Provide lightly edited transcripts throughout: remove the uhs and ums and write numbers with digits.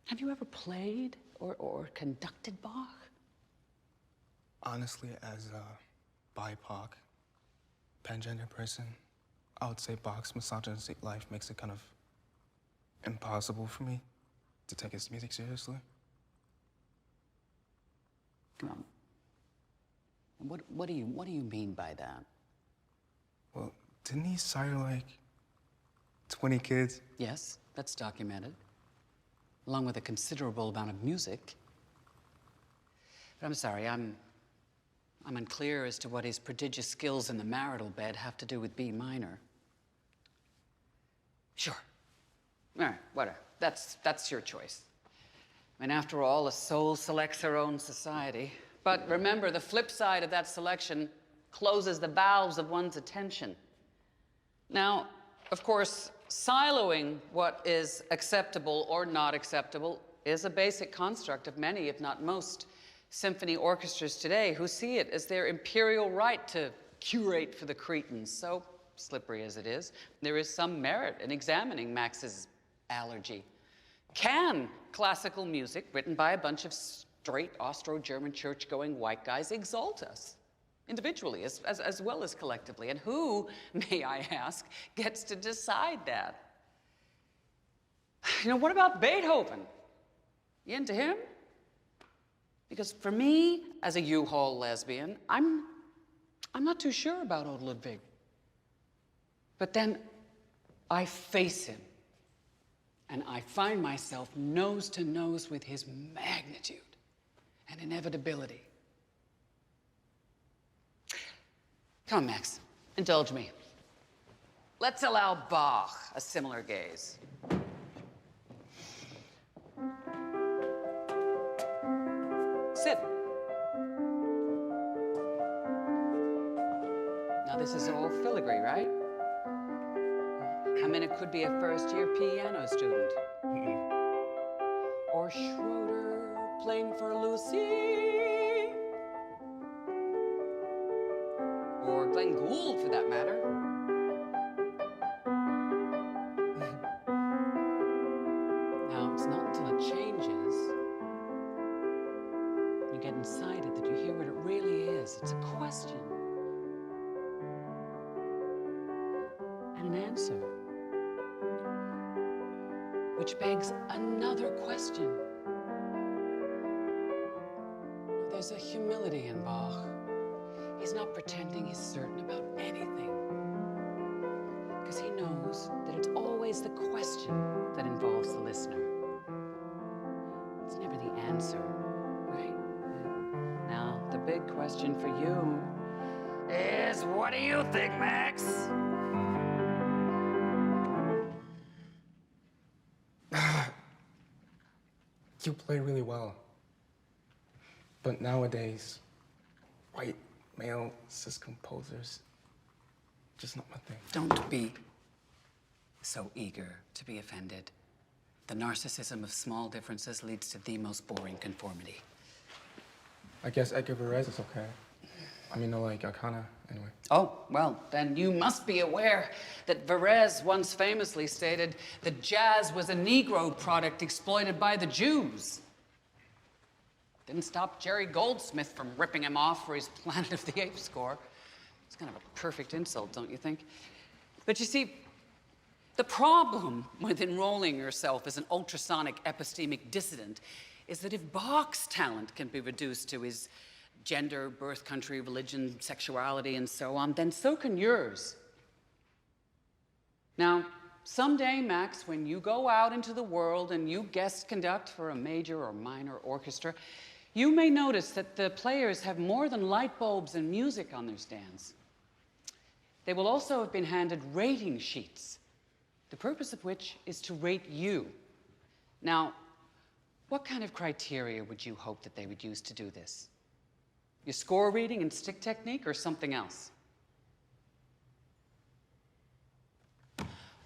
Have you ever played or conducted Bach? Honestly, as a BIPOC, pangender person, I would say Bach's misogynistic life makes it kind of impossible for me to take his music seriously. Come on. What do you mean by that? Well, didn't he sire like 20 kids? Yes, that's documented, along with a considerable amount of music. But I'm sorry, I'm unclear as to what his prodigious skills in the marital bed have to do with B minor. Sure. All right, whatever. That's your choice. I mean, after all, a soul selects her own society. But remember, the flip side of that selection closes the valves of one's attention. Now, of course, siloing what is acceptable or not acceptable is a basic construct of many, if not most, symphony orchestras today who see it as their imperial right to curate for the cretins. So slippery as it is, there is some merit in examining Max's allergy. Can classical music written by a bunch of straight Austro-German church-going white guys exalt us? Individually as well as collectively. And who, may I ask, gets to decide that? You know, what about Beethoven? You into him? Because for me, as a U-Haul lesbian, I'm not too sure about old Ludwig. But then I face him, and I find myself nose to nose with his magnitude and inevitability. Come on, Max, indulge me. Let's allow Bach a similar gaze. Sit. Now, this is all filigree, right? I mean, it could be a first-year piano student. Or Schroeder playing for Lucy. Or Glenn Gould, for that matter. Now, it's not until it changes, you get inside it, that you hear what it really is. It's a question. And an answer. Which begs another question. There's a humility in Bach. He's not pretending he's certain about anything. Because he knows that it's always the question that involves the listener. It's never the answer, right? Now, the big question for you is, what do you think, Max? You play really well. But nowadays, white, male, cis composers, just not my thing. Don't be so eager to be offended. The narcissism of small differences leads to the most boring conformity. I guess Edgar Varese is okay. I mean, no, like, Arcana, anyway. Oh, well, then you must be aware that Varese once famously stated that jazz was a Negro product exploited by the Jews. Didn't stop Jerry Goldsmith from ripping him off for his Planet of the Apes score. It's kind of a perfect insult, don't you think? But you see, the problem with enrolling yourself as an ultrasonic epistemic dissident is that if Bach's talent can be reduced to his gender, birth country, religion, sexuality, and so on, then so can yours. Now, someday, Max, when you go out into the world and you guest conduct for a major or minor orchestra, you may notice that the players have more than light bulbs and music on their stands. They will also have been handed rating sheets, the purpose of which is to rate you. Now, what kind of criteria would you hope that they would use to do this? Your score reading and stick technique, or something else?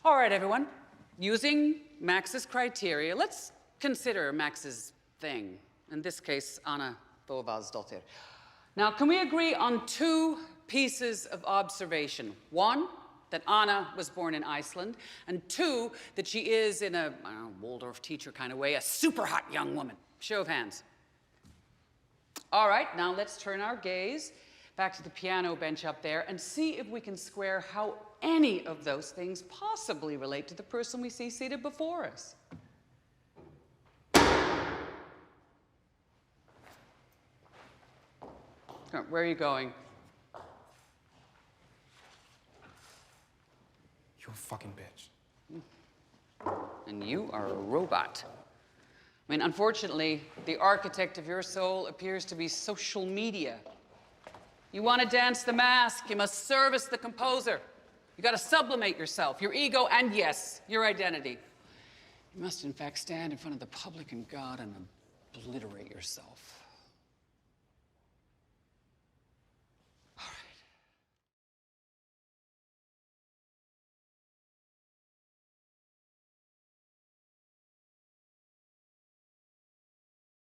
All right, everyone. Using Max's criteria, let's consider Max's thing. In this case, Anna Thorvaldsdottir. Now, can we agree on two pieces of observation? One, that Anna was born in Iceland, and 2, that she is, in a I don't know, Waldorf teacher kind of way, a super hot young woman. Show of hands. All right, now let's turn our gaze back to the piano bench up there and see if we can square how any of those things possibly relate to the person we see seated before us. Where are you going? You're a fucking bitch. And you are a robot. I mean, unfortunately, the architect of your soul appears to be social media. You want to dance the mask, you must service the composer. You got to sublimate yourself, your ego, and yes, your identity. You must, in fact, stand in front of the public and God and obliterate yourself.